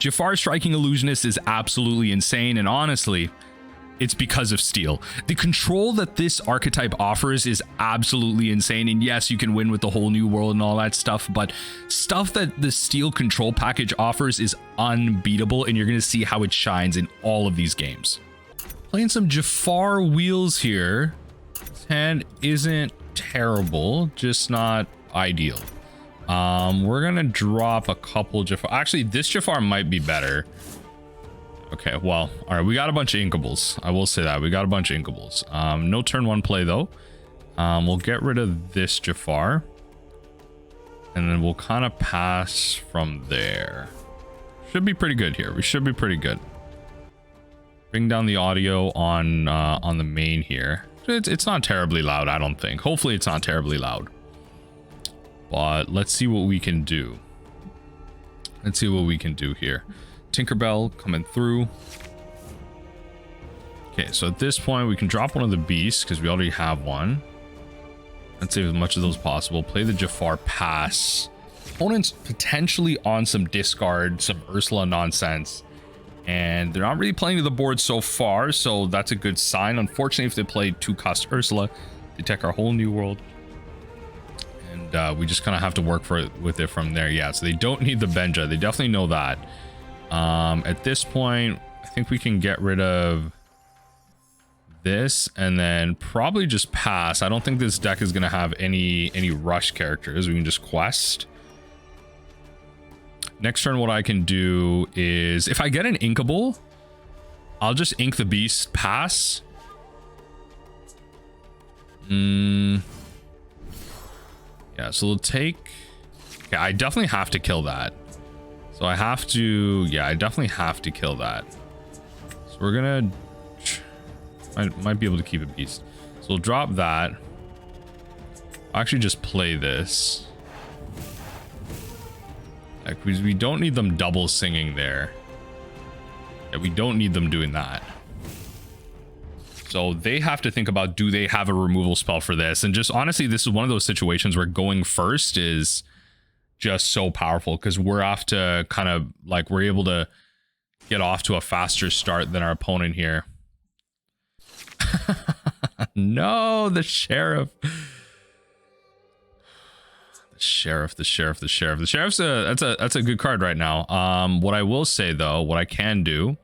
Jafar striking Illusionist is absolutely insane, and honestly, it's because of steel. The control that this archetype offers is absolutely insane, and yes, you can win with the whole new world and all that stuff, but stuff that the steel control package offers is unbeatable, and you're going to see how it shines in all of these games. Playing some Jafar wheels here. This hand isn't terrible, just not ideal. We're gonna drop a couple Jafar. Actually, this Jafar might be better. Okay, well, all right, we got a bunch of inkables. I will say that we got a bunch of inkables. No turn one play though. We'll get rid of this Jafar, and then we'll kind of pass from there. Should be pretty good here. We should be pretty good. Bring down the audio on the main here. It's not terribly loud, I don't think. Hopefully it's not terribly loud. But let's see what we can do. Let's see what we can do here. Tinkerbell coming through. Okay, so at this point we can drop one of the beasts because we already have one. Let's save as much of those as possible. Play the Jafar pass. Opponent's potentially on some discard, some Ursula nonsense. And they're not really playing to the board so far, so that's a good sign. Unfortunately, if they play 2-cost Ursula, they take our whole new world. And we just kind of have to work with it from there. Yeah, so they don't need the Benja. They definitely know that. At this point, I think we can get rid of this and then probably just pass. I don't think this deck is going to have any rush characters. We can just quest. Next turn, what I can do is, if I get an inkable, I'll just ink the beast, pass. Yeah, so we'll take... Yeah, I definitely have to kill that. So I have to... Yeah, I definitely have to kill that. So we're gonna... I might be able to keep a beast. So we'll drop that. I'll actually just play this. Because we don't need them double singing there. Yeah, we don't need them doing that. So they have to think about, do they have a removal spell for this? And just honestly, this is one of those situations where going first is just so powerful, because we're off to kind of like, we're able to get off to a faster start than our opponent here. No, the sheriff. The sheriff's that's a good card right now. What I will say though, what I can do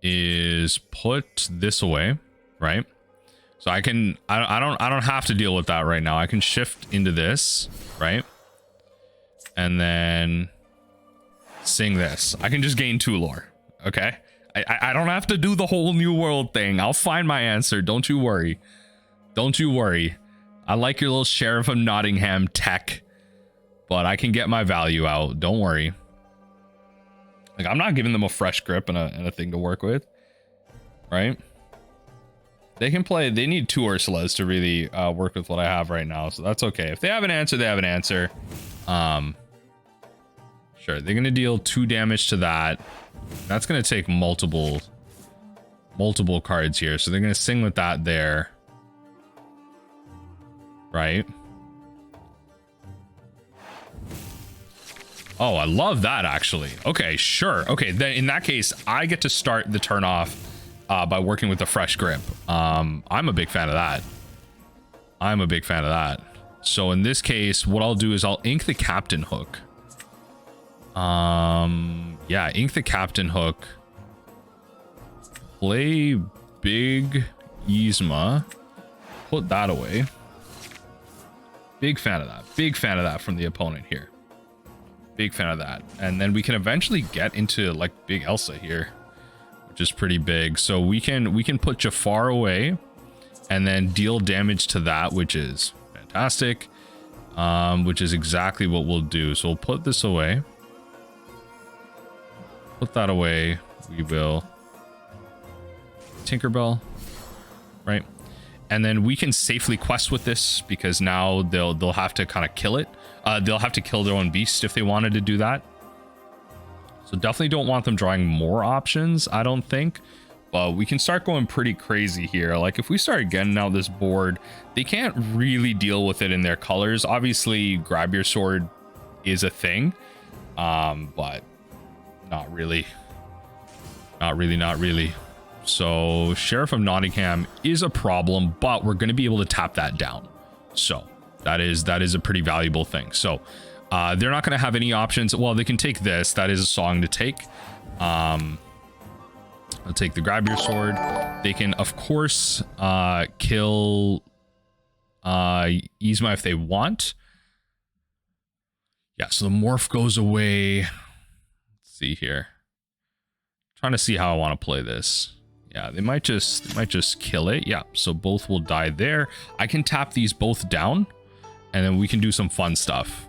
is put this away, right? So I don't have to deal with that right now. I can shift into this, right? And then sing this. I can just gain 2 lore. Okay, I don't have to do the whole new world thing. I'll find my answer. Don't you worry. Don't you worry. I like your little Sheriff of Nottingham tech, but I can get my value out. Don't worry. Like, I'm not giving them a fresh grip and a thing to work with, right? They can play. They need 2 Ursulas to really work with what I have right now, so that's okay. If they have an answer, they have an answer. Sure, they're gonna deal 2 damage to that. That's gonna take multiple cards here, so they're gonna sing with that there. Right. Oh, I love that actually. Okay, sure. Okay, then in that case, I get to start the turn off by working with a fresh grip. I'm a big fan of that. I'm a big fan of that. So in this case, what I'll do is I'll ink the Captain Hook. Yeah, ink the Captain Hook. Play big Yzma. Put that away. Big fan of that. Big fan of that from the opponent here. Big fan of that. And then we can eventually get into like big Elsa here, which is pretty big. So we can put Jafar away and then deal damage to that, which is fantastic. Which is exactly what we'll do. So we'll put this away. Put that away. We will Tinkerbell, right? And then we can safely quest with this, because now they'll have to kind of kill it. They'll have to kill their own beast if they wanted to do that. So definitely don't want them drawing more options, I don't think. But we can start going pretty crazy here. Like if we start getting out this board, they can't really deal with it in their colors. Obviously, grab your sword is a thing. But Not really. Not really, not really. So Sheriff of Nottingham is a problem, but we're going to be able to tap that down. So that is a pretty valuable thing. So they're not going to have any options. Well, they can take this. That is a song to take. I'll take the grab your sword. They can, of course, kill Yzma if they want. Yeah, so the morph goes away. Let's see here. Trying to see how I want to play this. Yeah, they might just kill it. Yeah, so both will die there. I can tap these both down, and then we can do some fun stuff.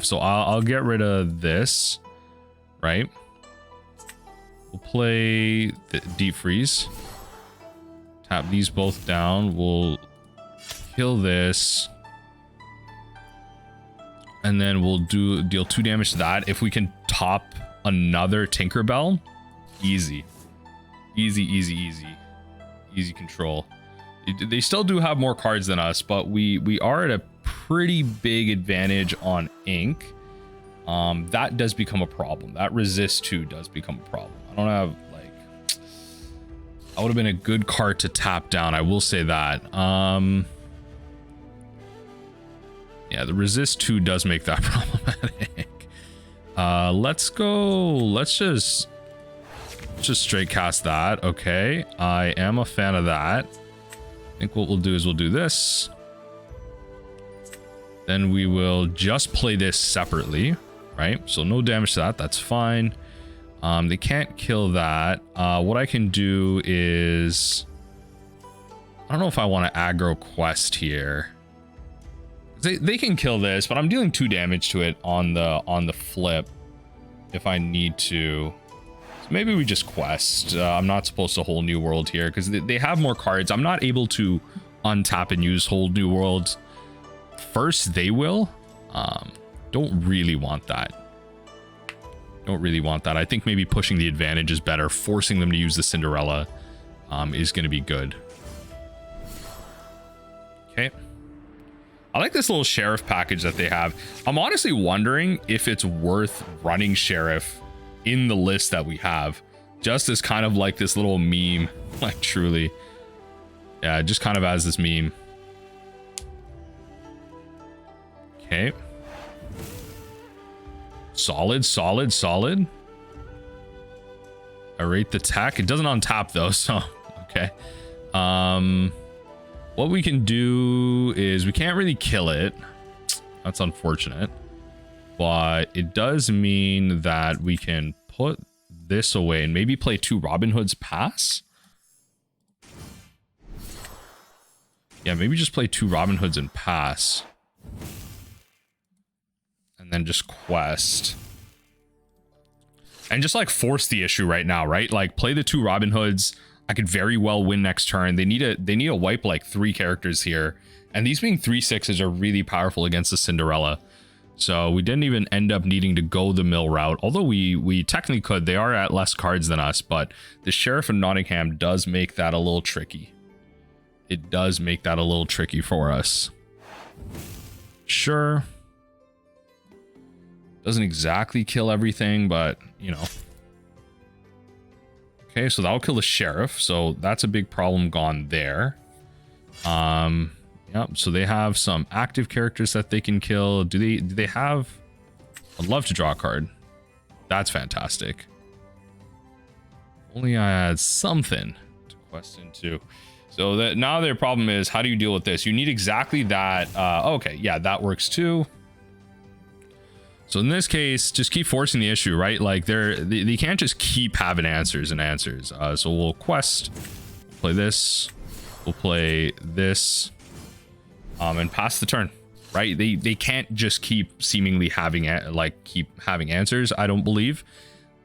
So I'll get rid of this, right? We'll play the deep freeze. Tap these both down. We'll kill this. And then we'll deal 2 damage to that. If we can top another Tinkerbell, easy. Easy control. They still do have more cards than us, but we are at a pretty big advantage on ink. That does become a problem. That resist 2 does become a problem. I don't have, like, that would have been a good card to tap down, I will say that. Yeah, the resist 2 does make that problematic. Let's just straight cast that. Okay, I am a fan of that. I think what we'll do is we'll do this. Then we will just play this separately, right? So no damage to that, that's fine. They can't kill that. What I can do is, I don't know if I want to aggro quest here. They can kill this, but I'm dealing 2 damage to it on the flip if I need to. So maybe we just quest. I'm not supposed to hold New World here because they have more cards. I'm not able to untap and use Hold New World. First, they will. Don't really want that. I think maybe pushing the advantage is better. Forcing them to use the Cinderella is going to be good. Okay. I like this little sheriff package that they have. I'm honestly wondering if it's worth running sheriff in the list that we have, just as kind of like this little meme, like truly. Yeah, just kind of as this meme. Okay. Solid. I rate the tech. It doesn't untap though, so okay. What we can do is we can't really kill it. That's unfortunate. But it does mean that we can put this away and maybe play 2 Robin Hood's pass. Yeah, maybe just play 2 Robin Hoods and pass. And then just quest. And just like force the issue right now, right? Like play the 2 Robin Hoods. I could very well win next turn. They need to wipe like 3 characters here. And these being 3/6s are really powerful against the Cinderella. So we didn't even end up needing to go the mill route. Although we technically could. They are at less cards than us. But the Sheriff of Nottingham does make that a little tricky. It does make that a little tricky for us. Sure. Doesn't exactly kill everything, but, you know. Okay, so that'll kill the sheriff. So that's a big problem gone there. Yep, so they have some active characters that they can kill. Do they have... I'd love to draw a card. That's fantastic. Only I had something to quest into. So that now their problem is, how do you deal with this? You need exactly that. Okay, yeah, that works too. So in this case, just keep forcing the issue, right? Like they can't just keep having answers and answers. So we'll quest, we'll play this, we'll play this, and pass the turn, right? They can't just keep seemingly having keep having answers. I don't believe.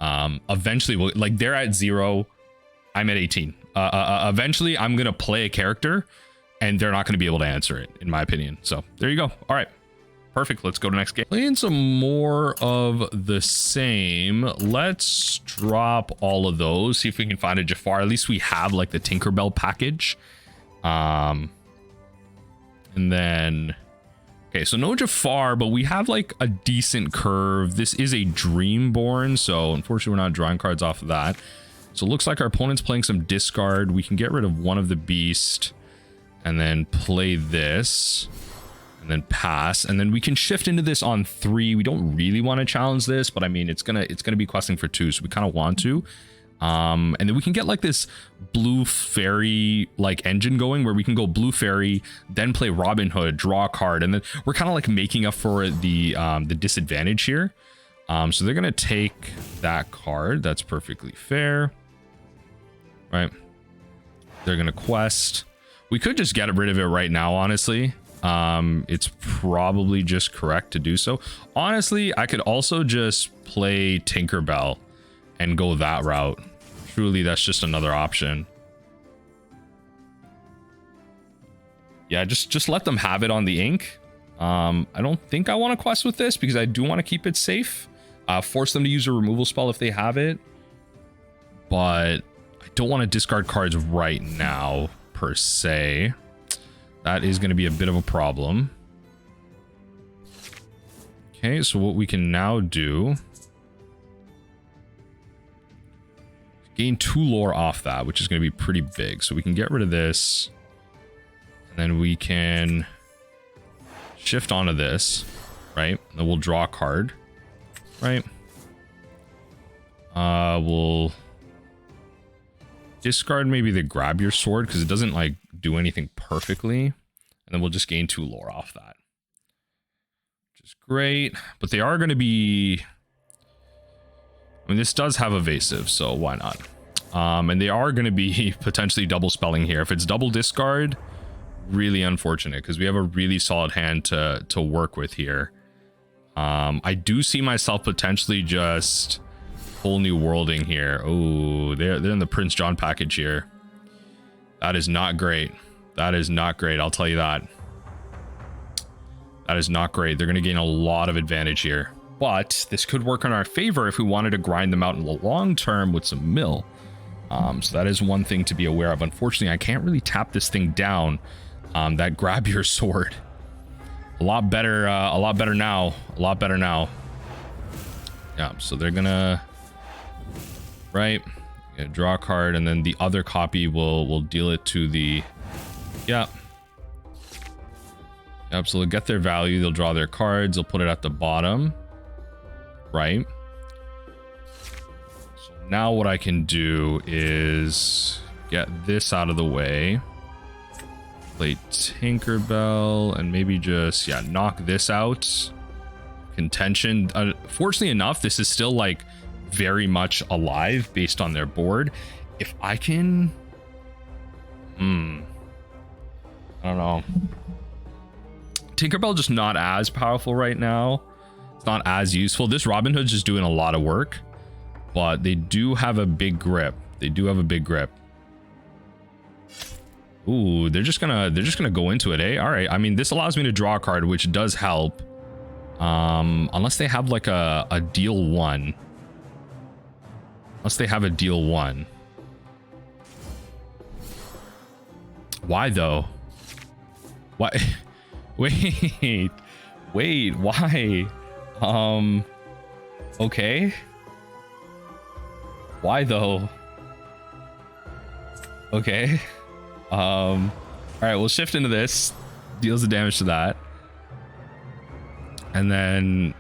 Eventually, we'll, like they're at 0, I'm at 18. Eventually, I'm gonna play a character, and they're not gonna be able to answer it, in my opinion. So there you go. All right. Perfect. Let's go to next game. Playing some more of the same. Let's drop all of those. See if we can find a Jafar. At least we have like the Tinkerbell package. And then Okay, so no Jafar, but we have like a decent curve. This is a Dreamborn, so unfortunately we're not drawing cards off of that. So it looks like our opponent's playing some discard. We can get rid of one of the beast and then play this and then pass, and then we can shift into this on 3. We don't really want to challenge this, but I mean it's gonna be questing for 2, so we kind of want to. And then we can get like this blue fairy like engine going where we can go blue fairy, then play Robin Hood, draw a card, and then we're kind of like making up for the disadvantage here. So they're gonna take that card. That's perfectly fair, right? They're gonna quest. We could just get rid of it right now, honestly. It's probably just correct to do so. Honestly, I could also just play Tinkerbell and go that route. Truly, that's just another option. Yeah, just let them have it on the ink. I don't think I want to quest with this because I do want to keep it safe. Force them to use a removal spell if they have it. But I don't want to discard cards right now, per se. That is going to be a bit of a problem. Okay, so what we can now do... gain 2 lore off that, which is going to be pretty big. So we can get rid of this. And then we can shift onto this, right? Then we'll draw a card, right? We'll discard maybe the grab your sword because it doesn't like do anything perfectly. And then we'll just gain 2 lore off that. Which is great. But they are going to be... I mean, this does have evasive, so why not? And they are going to be potentially double spelling here. If it's double discard, really unfortunate because we have a really solid hand to work with here. I do see myself potentially just whole new worlding here. Oh, they're in the Prince John package here. That is not great. That is not great. I'll tell you that. That is not great. They're going to gain a lot of advantage here. But this could work in our favor if we wanted to grind them out in the long term with some mill. So that is one thing to be aware of. Unfortunately, I can't really tap this thing down. That grab your sword. A lot better now. A lot better now. Yeah, so they're gonna... right. Yeah, draw a card, and then the other copy will deal it to the... yeah. Yep, so they'll get their value. They'll draw their cards. They'll put it at the bottom. Right. So now what I can do is get this out of the way. Play Tinkerbell and maybe just, yeah, knock this out. Contention. Fortunately enough, this is still like very much alive based on their board. If I can... I don't know. Tinkerbell just not as powerful right now. Not as useful. This Robin Hood's just doing a lot of work, but they do have a big grip. They do have a big grip. Ooh, they're just gonna go into it, eh? All right. I mean, this allows me to draw a card, which does help. Unless they have like a deal 1. Unless they have a deal 1. Why though? Why? Wait, why? Okay. Why though? Okay. All right, we'll shift into this. Deals the damage to that. And then...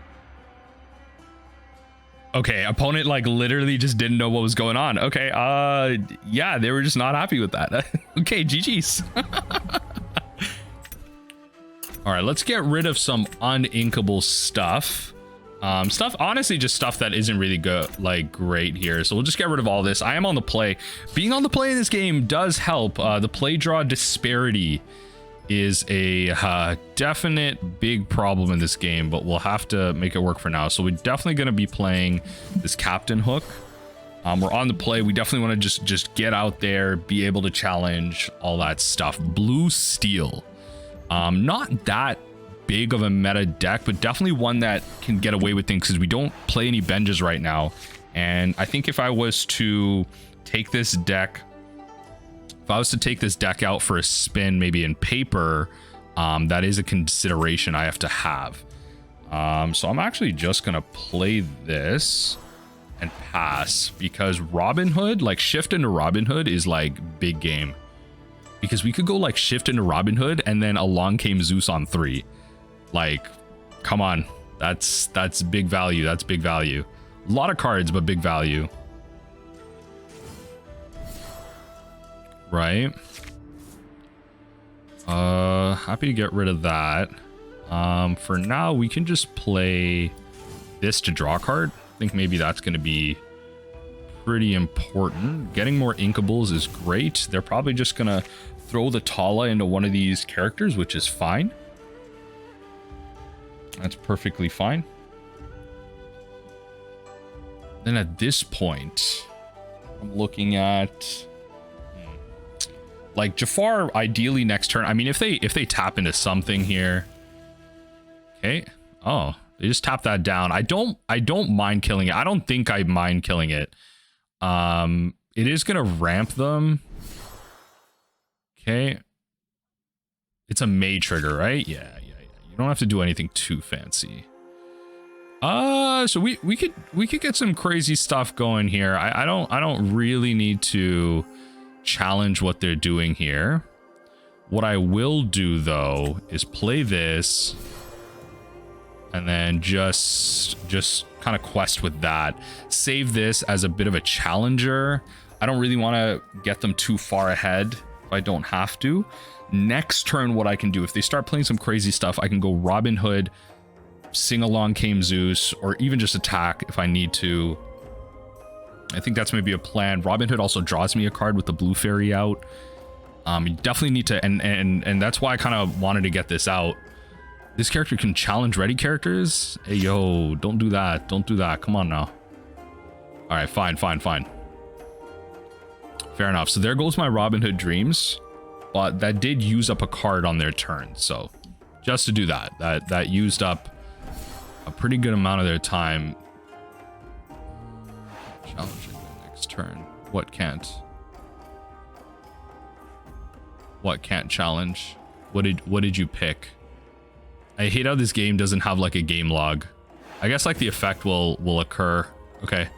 okay, opponent like literally just didn't know what was going on. Okay, yeah, they were just not happy with that. Okay, GG's. All right, let's get rid of some uninkable stuff. Honestly, just stuff that isn't really good, like great here. So we'll just get rid of all this. I am on the play. Being on the play in this game does help. The play draw disparity is a definite big problem in this game, but we'll have to make it work for now. So we're definitely going to be playing this Captain Hook. We're on the play. We definitely want to just get out there, be able to challenge all that stuff. Blue Steel. Not that big of a meta deck, but definitely one that can get away with things because we don't play any Benjas right now. And I think if I was to take this deck out for a spin, maybe in paper, That is a consideration I have to have. So I'm actually just gonna play this and pass, because Robin Hood, like shift into Robin Hood is like big game, because we could go like shift into Robin Hood and then along came Zeus on 3. Like, come on, that's big value. That's big value. A lot of cards, but big value. Right. Happy to get rid of that. For now, we can just play this to draw a card. I think maybe that's going to be pretty important. Getting more inkables is great. They're probably just going to throw the Tala into one of these characters, which is fine. That's perfectly fine. Then at this point, I'm looking at like Jafar ideally next turn. I mean, if they tap into something here. Okay. Oh, they just tap that down. I don't mind killing it. I don't think I mind killing it. It is gonna ramp them. Okay. It's a May trigger, right? Yeah. You don't have to do anything too fancy. So we could get some crazy stuff going here. I don't really need to challenge what they're doing here. What I will do though is play this and then just kind of quest with that. Save this as a bit of a challenger. I don't really want to get them too far ahead if I don't have to. Next turn, what I can do, if they start playing some crazy stuff, I can go Robin Hood, sing along came Zeus, or even just attack if I need to. I think that's maybe a plan. Robin Hood also draws me a card with the blue fairy out. You definitely need to, and that's why I kind of wanted to get this out. This character can challenge ready characters. Hey, yo, don't do that. Don't do that. Come on now. All right, fine. Fair enough. So there goes my Robin Hood dreams, but that did use up a card on their turn. So just to do that used up a pretty good amount of their time. Challenging the next turn. What can't? What can't challenge? What did you pick? I hate how this game doesn't have like a game log. I guess like the effect will occur. Okay.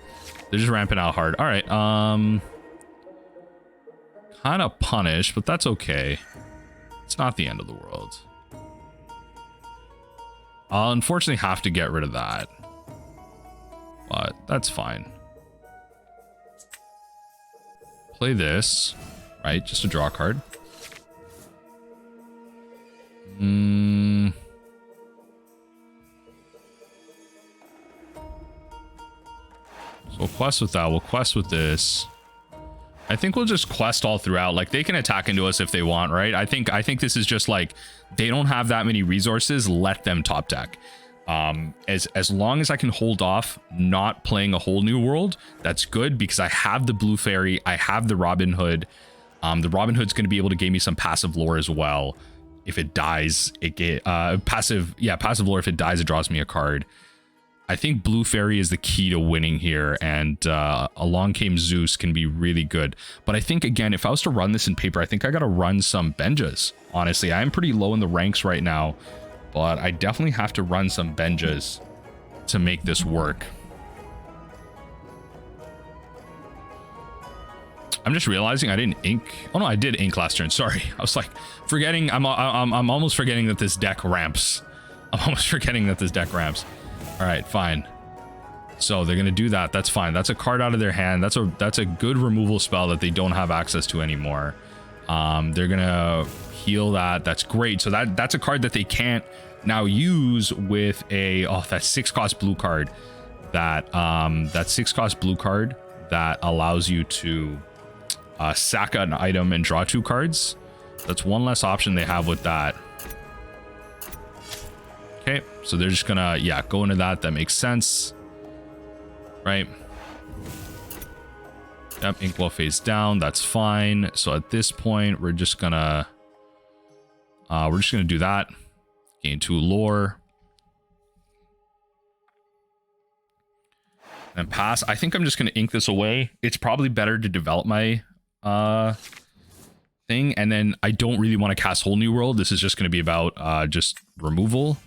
They're just ramping out hard. All right. Kind of punished, but that's okay. It's not the end of the world. I'll unfortunately have to get rid of that, but that's fine. Play this, right? Just to draw a card. So we'll quest with that. We'll quest with this. I think we'll just quest all throughout. Like, they can attack into us if they want, right? I think this is just like, they don't have that many resources. Let them top deck. As long as I can hold off not playing a whole new world, that's good, because I have the blue fairy, I have the Robin Hood. The Robin Hood's going to be able to give me some passive lore as well. If it dies, it get passive lore. If it dies, it draws me a card. I think blue fairy is the key to winning here, and along came Zeus can be really good. But I think, again, if I was to run this in paper, I think I got to run some Benjas. Honestly, I'm pretty low in the ranks right now, but I definitely have to run some Benjas to make this work. I'm just realizing I didn't ink. Oh no, I did ink last turn. Sorry, I was like forgetting. I'm almost forgetting that this deck ramps. I'm almost forgetting that this deck ramps. All right, fine. So they're gonna do that. That's fine. That's a card out of their hand. That's a good removal spell that they don't have access to anymore. They're gonna heal that. That's great. So that's a card that they can't now use with a that 6-cost blue card. That 6-cost blue card that allows you to sack an item and draw 2 cards. That's one less option they have with that. Okay, so they're just gonna go into that. That makes sense, right? Yep, Inkwell face down. That's fine. So at this point, we're just gonna do that. Gain 2 lore and pass. I think I'm just gonna ink this away. It's probably better to develop my thing. And then I don't really want to cast Whole New World. This is just going to be about just removal.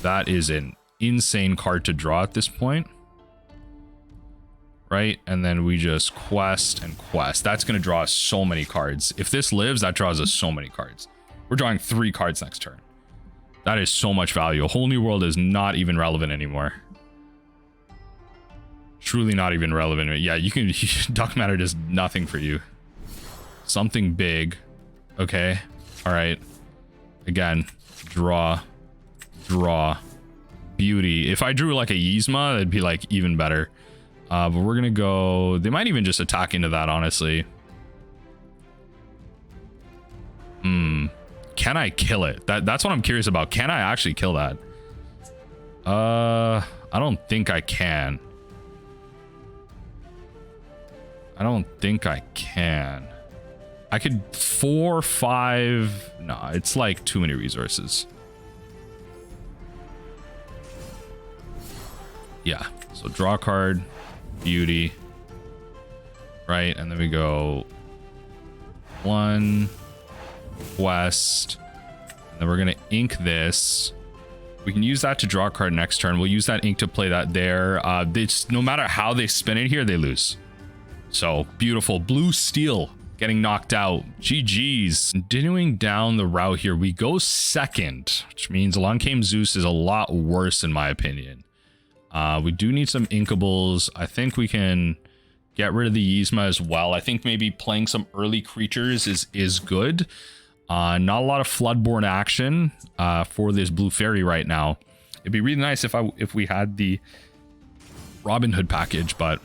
That is an insane card to draw at this point. Right? And then we just quest and quest. That's going to draw us so many cards. If this lives, that draws us so many cards. We're drawing 3 cards next turn. That is so much value. A Whole New World is not even relevant anymore. Truly not even relevant. Yeah, you can... Dark Matter does nothing for you. Something big. Okay. All right. Again. Draw. Draw. Beauty. If I drew like a Yzma, it'd be like even better. But we're going to go... They might even just attack into that, honestly. Can I kill it? That's what I'm curious about. Can I actually kill that? I don't think I can. I don't think I can. I could 4, 5... No, it's like too many resources. Yeah. So draw a card. Beauty. Right, and then we go 1 quest, and then we're gonna ink this. We can use that to draw a card next turn. We'll use that ink to play that there. No matter how they spin it here, they lose. So beautiful. Blue steel getting knocked out. GG's. Continuing down the route here, we go second, which means Along Came Zeus is a lot worse in my opinion. We do need some inkables. I think we can get rid of the Yzma as well. I think maybe playing some early creatures is good. Not a lot of Floodborn action for this blue fairy right now. It'd be really nice if we had the Robin Hood package, but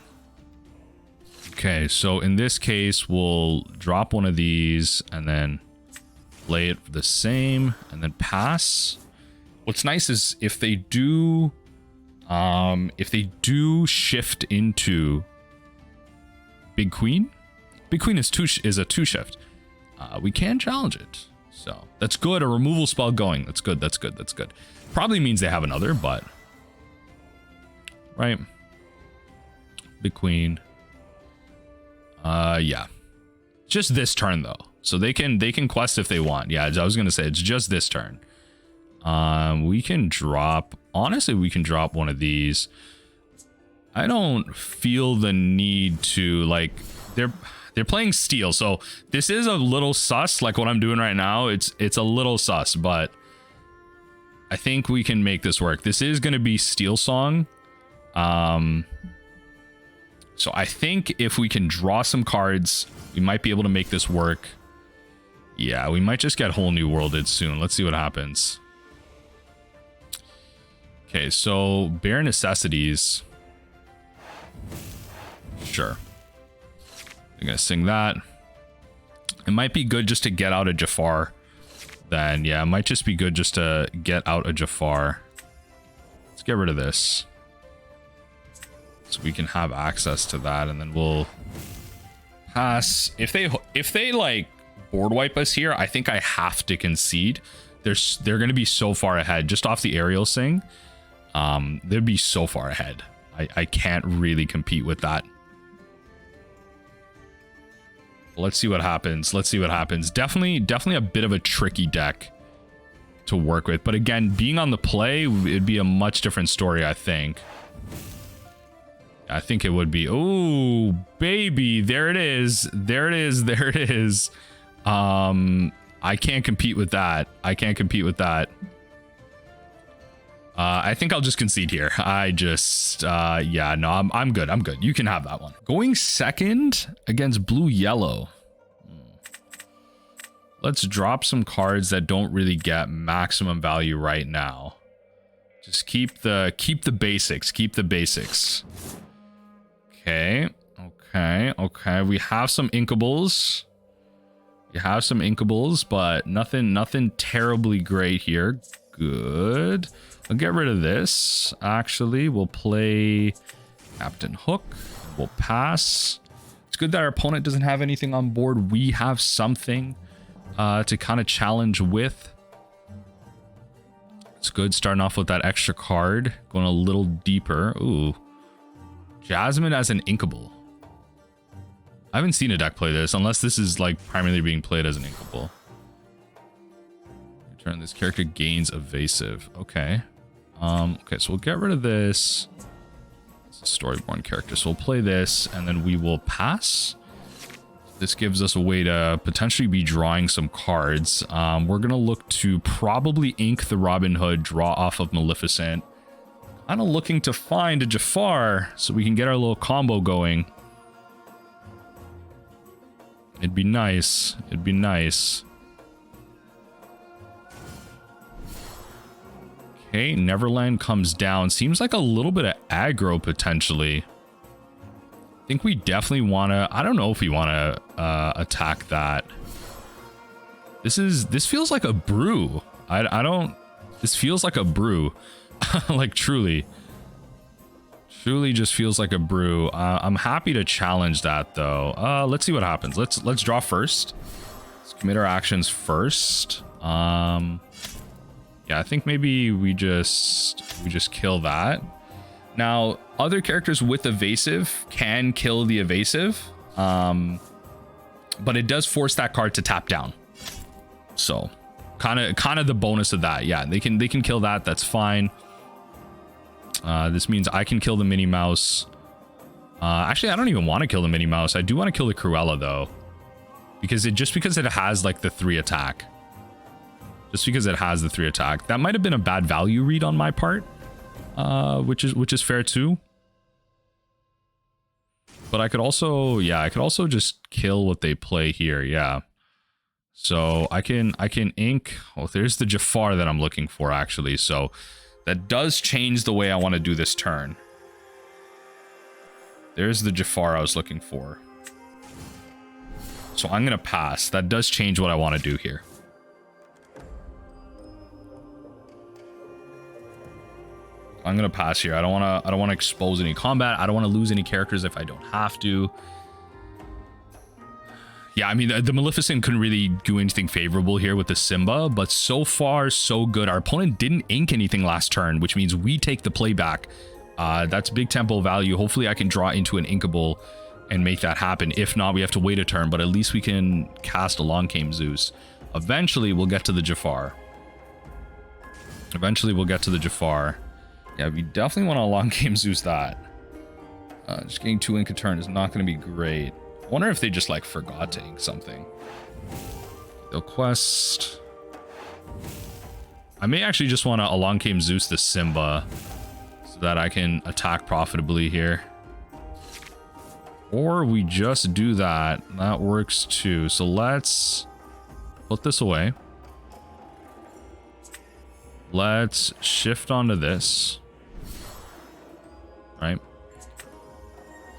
okay. So in this case, we'll drop one of these and then play it the same and then pass. What's nice is if they do shift into Big Queen is a 2 shift. We can challenge it. So that's good. A removal spell going. That's good. That's good. That's good. Probably means they have another, but right. Big Queen. Yeah. Just this turn though. So they can quest if they want. Yeah, I was gonna say it's just this turn. We can drop, honestly, we can drop one of these. I don't feel the need to, like, they're playing steel, so this is a little sus, like what I'm doing right now. It's a little sus, but I think we can make this work. This is going to be Steel Song. So I think if we can draw some cards, we might be able to make this work. Yeah, we might just get Whole New Worlded soon. Let's see what happens. Okay, so Bare Necessities. Sure. I'm gonna sing that. It might be good just to get out of Jafar. Then, yeah, it might just be good just to get out of Jafar. Let's get rid of this. So we can have access to that, and then we'll pass. If they like board wipe us here, I think I have to concede. They're gonna be so far ahead just off the aerial sing. They'd be so far ahead. I can't really compete with that. Let's see what happens. Let's see what happens. Definitely a bit of a tricky deck to work with. But again, being on the play, it'd be a much different story, I think. I think it would be. Oh, baby. There it is. There it is. There it is. I can't compete with that. I can't compete with that. I think I'll just concede here. Yeah, no, I'm good. I'm good. You can have that one. Going second against blue yellow. Let's drop some cards that don't really get maximum value right now. Just keep the basics. Keep the basics. Okay. Okay. We have some inkables. You have some inkables, but nothing terribly great here. Good. I'll get rid of this. Actually, we'll play Captain Hook. We'll pass. It's good that our opponent doesn't have anything on board. We have something to kind of challenge with. It's good starting off with that extra card. Going a little deeper. Ooh. Jasmine as an inkable. I haven't seen a deck play this, unless this is like primarily being played as an inkable. Turn this character gains evasive. Okay. Okay, so we'll get rid of this. It's a Storyborn character, so we'll play this, and then we will pass. This gives us a way to potentially be drawing some cards. We're gonna look to probably ink the Robin Hood, draw off of Maleficent. Kind of looking to find a Jafar so we can get our little combo going. It'd be nice. It'd be nice. Okay, Neverland comes down. Seems like a little bit of aggro potentially. I think we definitely want to... I don't know if we want to attack that. This feels like a brew. I don't... This feels like a brew. Like truly. Truly just feels like a brew. I'm happy to challenge that though. Let's see what happens. Let's draw first. Let's commit our actions first. Yeah, I think maybe we just kill that. Now, other characters with evasive can kill the evasive, but it does force that card to tap down. So, kind of the bonus of that. Yeah, they can kill that. That's fine. This means I can kill the Minnie Mouse. Actually, I don't even want to kill the Minnie Mouse. I do want to kill the Cruella though, because it has like the 3 attack. Just because it has the 3 attack. That might have been a bad value read on my part, which is fair too. But I could also, yeah, I could also just kill what they play here. Yeah. So I can ink. Oh, there's the Jafar that I'm looking for actually. So that does change the way I want to do this turn. There's the Jafar I was looking for. So I'm going to pass. That does change what I want to do here. I'm gonna pass here. I don't want to expose any combat. I don't want to lose any characters if I don't have to. Yeah, I mean the Maleficent couldn't really do anything favorable here with the Simba, but so far so good. Our opponent didn't ink anything last turn, which means we take the playback. That's big tempo value. Hopefully I can draw into an inkable and make that happen. If not, we have to wait a turn, but at least we can cast Along Came Zeus. Eventually we'll get to the Jafar. Yeah, we definitely want to Along Came Zeus that. Just getting 2 ink a turn is not going to be great. I wonder if they just like forgot to ink something. They'll quest. I may actually just want to Along Came Zeus the Simba so that I can attack profitably here. Or we just do that. That works too. So let's put this away. Let's shift onto this. Right.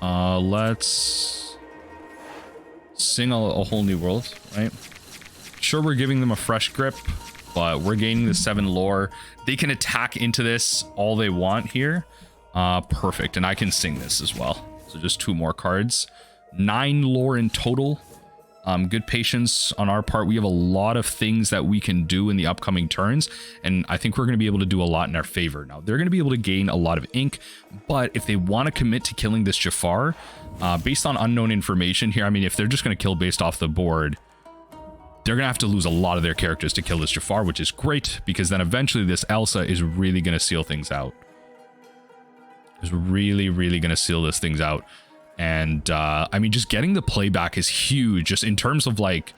Let's sing a whole new world, right? Sure, we're giving them a fresh grip, but we're gaining the 7 lore. They can attack into this all they want here. Perfect. And I can sing this as well. So just 2 more cards. 9 lore in total. Good patience on our part. We have a lot of things that we can do in the upcoming turns, and I think we're going to be able to do a lot in our favor. Now, they're going to be able to gain a lot of ink, but if they want to commit to killing this Jafar, based on unknown information here, I mean, if they're just going to kill based off the board, they're going to have to lose a lot of their characters to kill this Jafar, which is great, because then eventually this Elsa is really going to seal things out. Is really, really going to seal this things out. And I mean, just getting the playback is huge, just in terms of like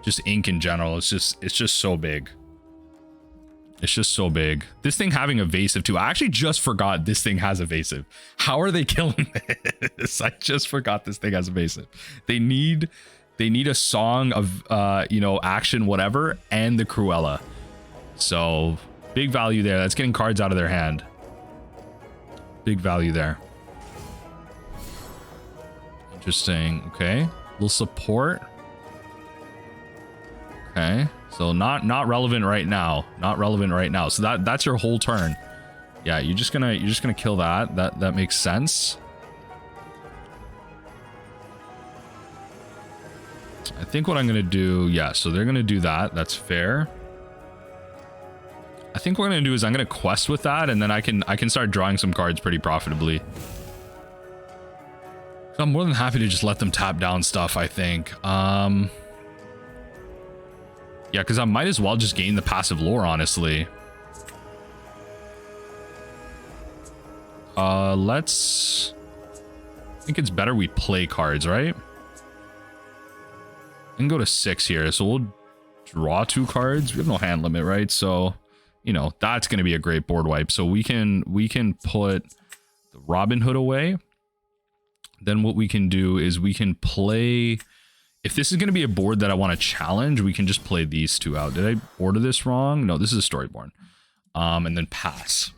just ink in general. It's just so big. It's just so big. This thing having evasive too. I actually just forgot this thing has evasive. How are they killing this? I just forgot this thing has evasive. They need a song of you know, action, whatever, and the Cruella. So big value there. That's getting cards out of their hand. Big value there. Interesting. Okay, little support. Okay, so not relevant right now. Not relevant right now. So that's your whole turn. Yeah, you're just gonna kill that. That makes sense. I think what I'm gonna do. Yeah, so they're gonna do that. That's fair. I think what I'm gonna do is I'm gonna quest with that, and then I can start drawing some cards pretty profitably. So I'm more than happy to just let them tap down stuff, I think. Yeah, because I might as well just gain the passive lore, honestly. Let's... I think it's better we play cards, right? I can go to 6 here, so we'll draw 2 cards. We have no hand limit, right? So, you know, that's going to be a great board wipe. So we can put the Robin Hood away. Then what we can do is we can play... If this is going to be a board that I want to challenge, we can just play these 2 out. Did I order this wrong? No, this is a Storyborn. And then pass.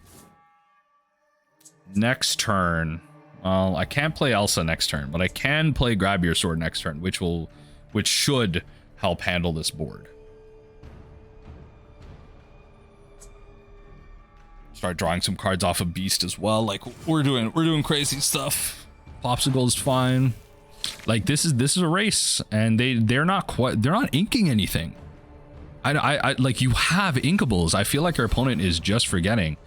Next turn. Well, I can't play Elsa next turn, but I can play Grab Your Sword next turn, which should help handle this board. Start drawing some cards off of Beast as well. Like we're doing crazy stuff. Popsicle is fine. Like this is a race, and they're not inking anything. I like, you have inkables. I feel like our opponent is just forgetting.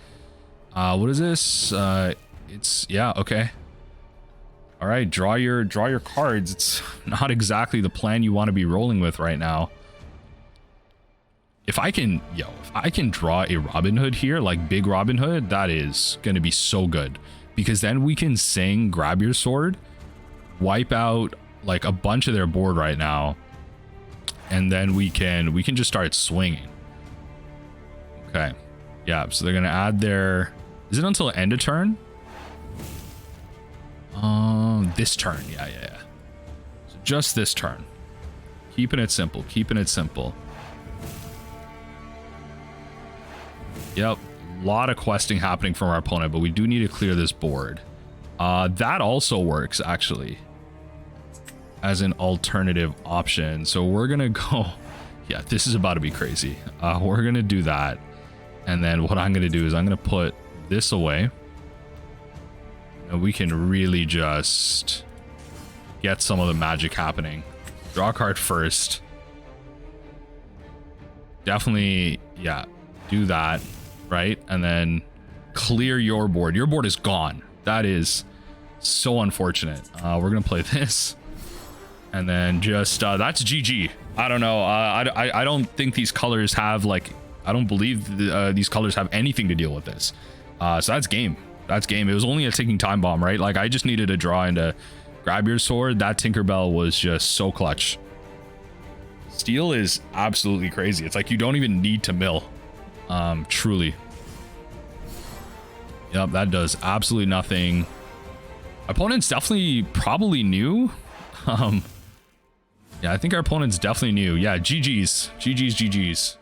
What is this? It's, yeah, okay. All right, draw your cards. It's not exactly the plan you want to be rolling with right now. If I can draw a Robin Hood here, like big Robin Hood, that is going to be so good, because then we can sing Grab Your Sword, wipe out like a bunch of their board right now, and then we can just start swinging. Okay, yeah. So they're gonna add their. Is it until end of turn? This turn, yeah. So just this turn. Keeping it simple. Yep, a lot of questing happening from our opponent, but we do need to clear this board. That also works actually as an alternative option. So we're gonna go. Yeah, this is about to be crazy. We're gonna do that, and then what I'm gonna do is I'm gonna put this away. And we can really just get some of the magic happening. Draw a card first. Definitely, yeah, do that, right? And then clear your board. Your board is gone. That is so unfortunate. We're gonna play this, and then just that's GG. I don't know. I don't think these colors have, like, I don't believe these colors have anything to deal with this. So that's game. That's game. It was only a ticking time bomb, right? Like, I just needed to draw into Grab Your Sword. That Tinkerbell was just so clutch. Steel is absolutely crazy. It's like you don't even need to mill. Truly. Yep, that does absolutely nothing. Opponent's definitely probably new. Yeah, I think our opponent's definitely new. Yeah, GG's.